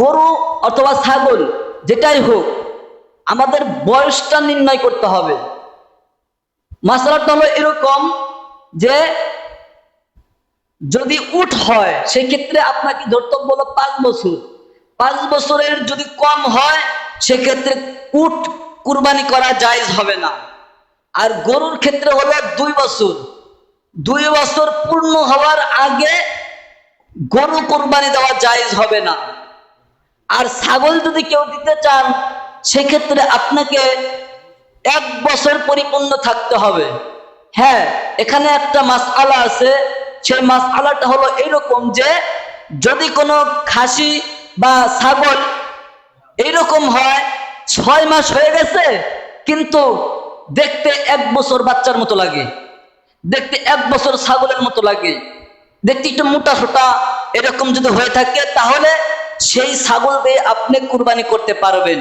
গরু অথবা ছাগল যেটাই হোক, আমাদের বয়সটা নির্ণয় করতে হবে। মাসালাটা হলো এরকম যে যদি উট হয় সেক্ষেত্রে আপনাকে ধর্তব্য হলো 5 বছর। 5 বছরের যদি কম হয় সেক্ষেত্রে উট কুরবানি করা জায়েজ হবে না। আর গরুর ক্ষেত্রে হলো 2 বছর। 2 বছর পূর্ণ হওয়ার আগে গরু কুরবানি দেওয়া জায়েজ হবে না। আর ছাগল যদি কেউ দিতে চান সেক্ষেত্রে আপনাকে 1 বছর পরিপূর্ণ থাকতে হবে। হ্যাঁ, এখানে একটা মাসআলা আছে। সেই মাসআলাটা হলো এরকম যে যদি কোনো খাসি বা ছাগল এইরকম হয় 6 মাস হয়ে গেছে কিন্তু দেখতে 1 বছর বাচ্চার মতো লাগে, দেখতে 1 বছর ছাগলের মতো লাগে, দেখতে একটু মোটা সোটা এরকম যদি হয়ে থাকে তাহলে সেই ছাগল দিয়ে আপনি কুরবানি করতে পারবেন।